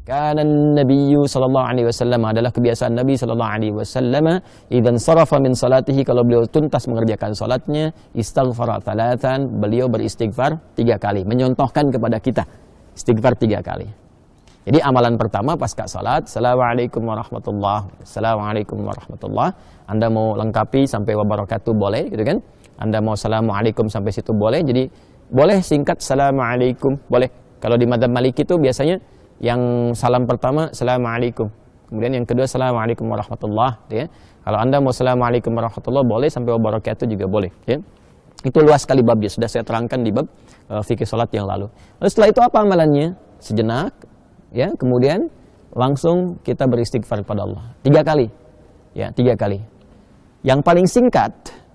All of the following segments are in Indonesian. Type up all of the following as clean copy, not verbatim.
Kana Nabiyyu sallallahu alaihi wasallam, adalah kebiasaan Nabi sallallahu alaihi wasallam, idzan sarafa min salatihi, kalau beliau tuntas mengerjakan salatnya, istaghfara thalathan, beliau beristighfar 3 kali, menyontohkan kepada kita istighfar 3 kali. Jadi amalan pertama pasca salat, assalamualaikum warahmatullah, assalamualaikum warahmatullah. Anda mau lengkapi sampai wabarakatuh boleh, gitu kan? Anda mau assalamualaikum sampai situ boleh. Jadi boleh singkat assalamualaikum, boleh. Kalau di madzhab Maliki itu biasanya yang salam pertama assalamualaikum, kemudian yang kedua assalamualaikum warahmatullah, ya. Kalau Anda mau assalamualaikum warahmatullah boleh, sampai wabarakatuh juga boleh, ya. Itu luas sekali babnya, sudah saya terangkan di bab fikih salat yang lalu. Lalu setelah itu apa amalannya? Sejenak, ya, kemudian langsung kita beristighfar kepada Allah 3 kali, ya, 3 kali. Yang paling singkat,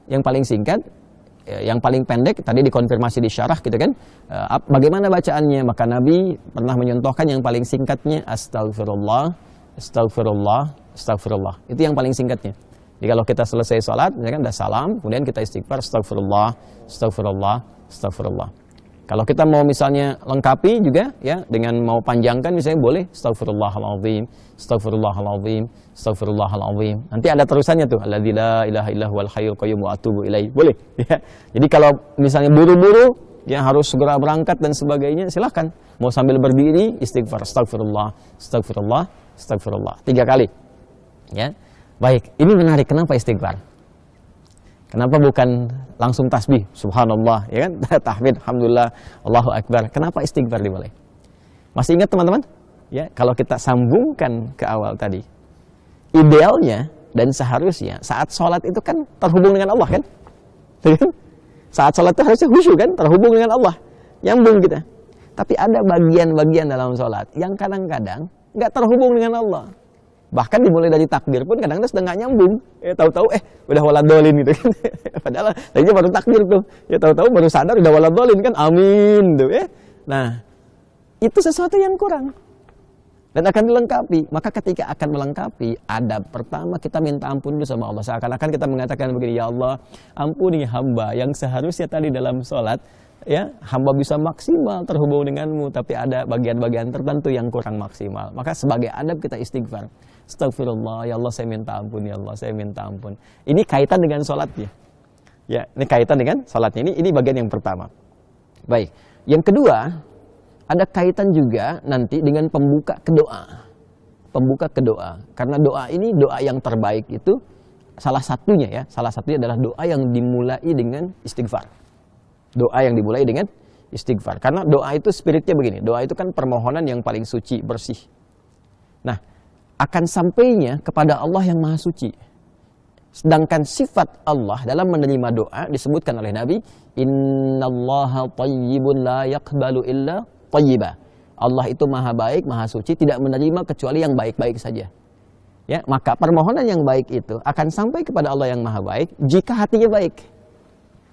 yang paling pendek tadi dikonfirmasi di syarah, gitu kan, bagaimana bacaannya, maka Nabi pernah menyontohkan yang paling singkatnya astagfirullah, astagfirullah, astagfirullah. Itu yang paling singkatnya. Jadi kalau kita selesai sholat, ya kan, dah salam, kemudian kita istighfar astagfirullah, astagfirullah, astagfirullah. Kalau kita mau misalnya lengkapi juga, ya, dengan mau panjangkan misalnya boleh astagfirullahaladzim, astagfirullahaladzim, astagfirullahaladzim. Nanti ada terusannya tuh, alladzi la ilaha illa huwal hayyul qayyum wa atubu ilaih. Boleh, ya. Jadi kalau misalnya buru-buru, ya, harus segera berangkat dan sebagainya, silahkan. Mau sambil berdiri istighfar astagfirullah, astagfirullah, astagfirullah 3 kali. Ya. Baik, ini menarik, kenapa istighfar? Kenapa bukan langsung tasbih, subhanallah, ya kan? Tahmid, alhamdulillah, Allahu akbar. Kenapa istighfar dimulai? Masih ingat teman-teman? Ya, kalau kita sambungkan ke awal tadi, idealnya dan seharusnya saat sholat itu kan terhubung dengan Allah, kan? Saat sholat itu harusnya khusyuk, kan? Terhubung dengan Allah, nyambung kita. Tapi ada bagian-bagian dalam sholat yang kadang-kadang nggak terhubung dengan Allah. Bahkan dimulai dari takbir pun kadang-kadang sudah nggak nyambung. Ya, tahu-tahu udah waladolin gitu kan. Padahal tadinya baru takbir tuh. Ya, tahu-tahu baru sadar udah waladolin kan. Amin tuh, ya. Nah, itu sesuatu yang kurang dan akan dilengkapi. Maka ketika akan melengkapi, adab pertama kita minta ampun dulu sama Allah. Seakan-akan kita mengatakan begini, ya Allah, ampuni hamba yang seharusnya tadi dalam sholat, ya, hamba bisa maksimal terhubung denganmu, tapi ada bagian-bagian tertentu yang kurang maksimal. Maka sebagai adab kita istighfar. Astagfirullah, ya Allah saya minta ampun, ya Allah saya minta ampun. Ini kaitan dengan sholatnya. Ya, ini kaitan dengan sholatnya. Ini bagian yang pertama. Baik. Yang kedua, ada kaitan juga nanti dengan pembuka ke doa. Pembuka ke doa. Karena doa ini doa yang terbaik itu salah satunya, ya. Salah satunya adalah doa yang dimulai dengan istighfar. Doa yang dimulai dengan istighfar. Karena doa itu spiritnya begini. Doa itu kan permohonan yang paling suci, bersih. Nah, akan sampainya kepada Allah yang Maha Suci. Sedangkan sifat Allah dalam menerima doa disebutkan oleh Nabi, innallaha thayyibun la yaqbalu illa thayyiba. Allah itu Maha baik, Maha Suci, tidak menerima kecuali yang baik-baik saja. Ya, maka permohonan yang baik itu akan sampai kepada Allah yang Maha baik jika hatinya baik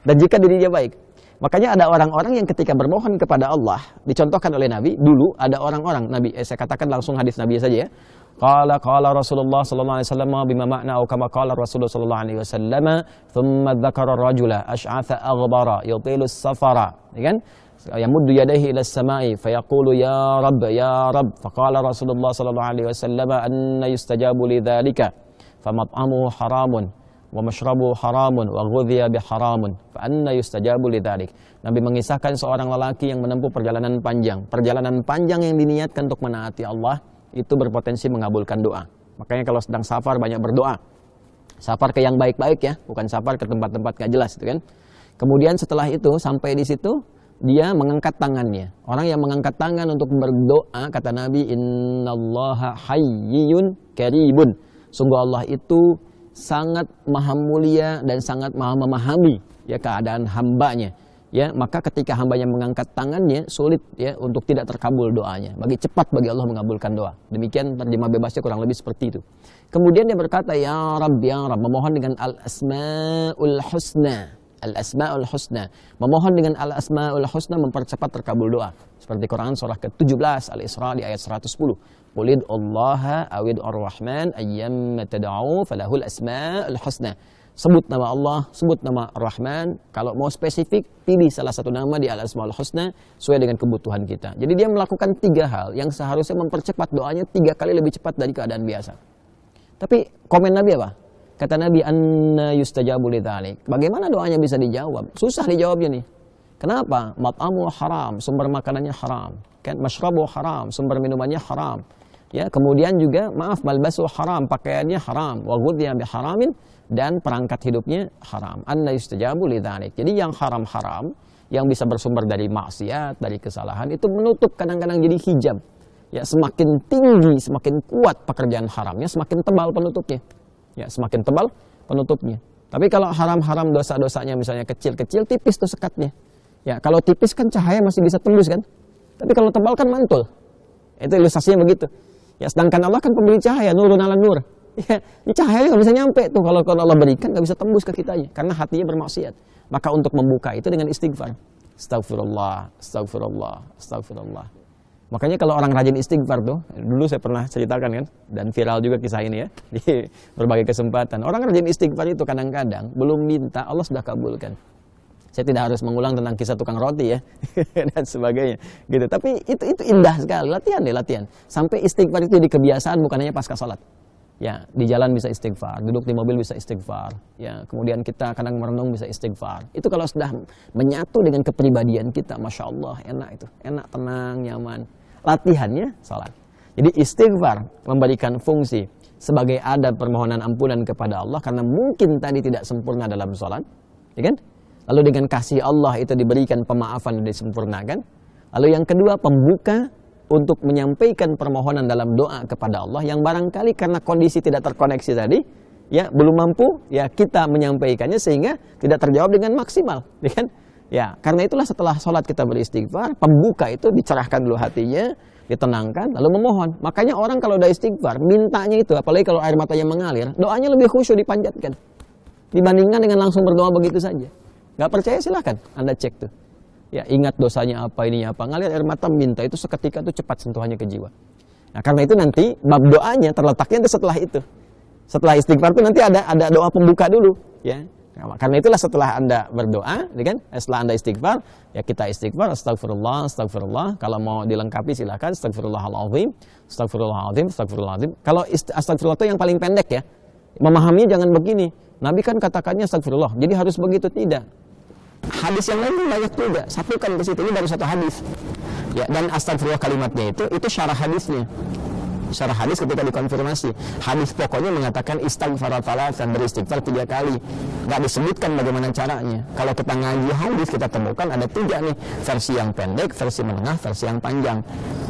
dan jika dirinya baik. Makanya ada orang-orang yang ketika bermohon kepada Allah, dicontohkan oleh Nabi, dulu ada orang-orang, Nabi, saya katakan langsung hadis Nabi saja, ya. Qala Rasulullah sallallahu alaihi wasallam bima ma'na atau kama qala Rasulullah sallallahu alaihi wasallam, thumma dzakara ar-rajula asy'atha aghdara yutilu as-safara, ya kan? Yamuddu yadayhi ila as-sama'i fayaqulu ya Rabb, faqala Rasulullah sallallahu alaihi wasallam anna yustajabu lidzalika famat'amuhu haramun wa mashrabu haramun wa ghudhiya biharamun fa anna yustajabu lidzalik. Nabi mengisahkan seorang lelaki yang menempuh perjalanan panjang yang diniatkan untuk menaati Allah, itu berpotensi mengabulkan doa. Makanya kalau sedang safar banyak berdoa. Safar ke yang baik-baik, ya, bukan safar ke tempat-tempat gak jelas, itu kan. Kemudian setelah itu sampai di situ dia mengangkat tangannya. Orang yang mengangkat tangan untuk berdoa, kata Nabi, innallaha hayyun karibun. Sungguh Allah itu sangat maha mulia dan sangat maha memahami, ya, keadaan hambanya. Ya, maka ketika hambanya mengangkat tangannya, sulit, ya, untuk tidak terkabul doanya. Cepat bagi Allah mengabulkan doa. Demikian terjemah bebasnya kurang lebih seperti itu. Kemudian dia berkata, ya Rabb, memohon dengan al-asma'ul husna. Al-asma'ul husna. Memohon dengan al-asma'ul husna mempercepat terkabul doa. Seperti Quran surah ke-17 Al-Isra di ayat 110. Qulid Allaha awid ar-Rahman ayyamma tad'u falahul asma'ul husna. Sebut nama Allah, sebut nama Ar-Rahman. Kalau mau spesifik, pilih salah satu nama di Al-Asmaul Husna sesuai dengan kebutuhan kita. Jadi dia melakukan 3 hal yang seharusnya mempercepat doanya 3 kali lebih cepat dari keadaan biasa. Tapi komen Nabi apa? Kata Nabi, anna yustajabu lidzalik. Bagaimana doanya bisa dijawab? Susah dijawabnya nih. Kenapa? Mat'amu haram, sumber makanannya haram. Kan masyrabu haram, sumber minumannya haram. Ya, kemudian juga maaf, malbasu haram, pakaiannya haram, wa ghudhiya biharamin, dan perangkat hidupnya haram. Anna yustajabu lidzalik. Jadi yang haram-haram yang bisa bersumber dari maksiat, dari kesalahan itu menutup kadang-kadang jadi hijab. Ya, semakin tinggi, semakin kuat pekerjaan haramnya, semakin tebal penutupnya. Ya, semakin tebal penutupnya. Tapi kalau haram-haram dosa-dosanya misalnya kecil-kecil, tipis tuh sekatnya. Ya, kalau tipis kan cahaya masih bisa tembus kan. Tapi kalau tebal kan mantul. Itu ilustrasinya begitu. Ya, sedangkan Allah kan pemberi cahaya, nurun ala nur. Ya, ini cahayanya nggak bisa nyampe tuh kalau Allah berikan, nggak bisa tembus ke kitanya karena hatinya bermaksiat. Maka untuk membuka itu dengan istighfar. Astagfirullah, astagfirullah, astagfirullah. Makanya kalau orang rajin istighfar tuh, dulu saya pernah ceritakan kan, dan viral juga kisah ini ya di berbagai kesempatan. Orang rajin istighfar itu kadang-kadang belum minta Allah sudah kabulkan. Saya tidak harus mengulang tentang kisah tukang roti ya dan sebagainya gitu. Tapi itu indah sekali, latihan deh, latihan. Sampai istighfar itu di kebiasaan, bukan hanya pasca salat. Ya, di jalan bisa istighfar, duduk di mobil bisa istighfar. Ya, kemudian kita kadang merenung bisa istighfar. Itu kalau sudah menyatu dengan kepribadian kita, masya Allah, enak itu, enak, tenang, nyaman. Latihannya salat. Jadi istighfar memberikan fungsi sebagai adab permohonan ampunan kepada Allah karena mungkin tadi tidak sempurna dalam salat, ya kan? Lalu dengan kasih Allah itu diberikan pemaafan dan disempurnakan. Lalu yang kedua, pembuka untuk menyampaikan permohonan dalam doa kepada Allah yang barangkali karena kondisi tidak terkoneksi tadi, ya belum mampu, ya kita menyampaikannya sehingga tidak terjawab dengan maksimal, ya kan? Ya, karena itulah setelah sholat kita beristighfar, pembuka itu dicerahkan dulu hatinya, ditenangkan, lalu memohon. Makanya orang kalau udah istighfar, mintanya itu, apalagi kalau air matanya mengalir, doanya lebih khusyuk dipanjatkan dibandingkan dengan langsung berdoa begitu saja. Gak percaya silahkan Anda cek tuh. Ya, ingat dosanya apa, ininya apa, ngalir air mata, minta itu seketika itu cepat sentuhannya ke jiwa. Nah, karena itu nanti bab doanya terletaknya itu setelah itu. Setelah istighfar itu nanti ada doa pembuka dulu, ya. Nah, karena itulah setelah Anda berdoa, ya kan? Setelah Anda istighfar, ya kita istighfar, astagfirullah, astagfirullah. Kalau mau dilengkapi silakan, astagfirullahaladzim, astagfirullahaladzim, astagfirullahaladzim. Kalau astagfirullah itu yang paling pendek ya. Memahaminya jangan begini. Nabi kan katakannya astagfirullah, jadi harus begitu, tidak. Hadis yang lain banyak juga, satukan ke situ, ini baru satu hadis. Ya, dan astagfirullah kalimatnya itu syarah hadisnya. Syarah hadis ketika dikonfirmasi, hadis pokoknya mengatakan istighfar dan beristighfar 3 kali. Nggak disebutkan bagaimana caranya. Kalau kita ngaji hadis kita temukan ada 3 nih, versi yang pendek, versi menengah, versi yang panjang.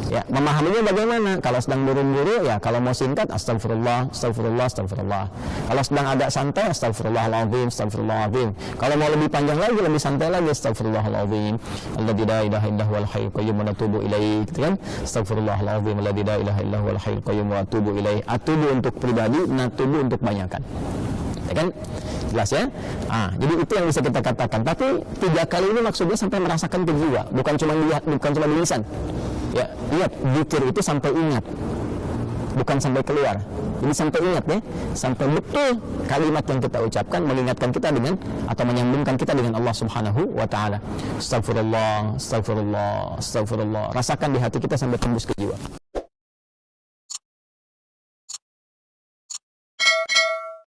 Ya, memahaminya bagaimana? Kalau sedang buru-buru ya, kalau mau singkat astagfirullah, astagfirullah, astagfirullah. Kalau sedang agak santai astagfirullahaladzim, astagfirullahaladzim. Kalau mau lebih panjang lagi, lebih santai lagi astagfirullahaladzim. Alladzi la ilaha illahu wal hayyul qayyum wa natubu ilaih, gitu kan? Astagfirullahaladzim alladzi la ilaha illahu wal hayyul qayyum wa atubu ilaih. Atubu untuk pribadi, natubu untuk banyakan. Ya kan? Jelas ya? Jadi itu yang bisa kita katakan. Tapi 3 kali ini maksudnya sampai merasakan ke jiwa, bukan cuma di lisan. Ya, lihat zikir itu sampai ingat, bukan sampai keluar. Jadi sampai ingat ya, sampai betul kalimat yang kita ucapkan mengingatkan kita dengan atau menyambungkan kita dengan Allah Subhanahu wa taala. Astagfirullah, astagfirullah, astagfirullah. Rasakan di hati kita sampai tembus ke jiwa.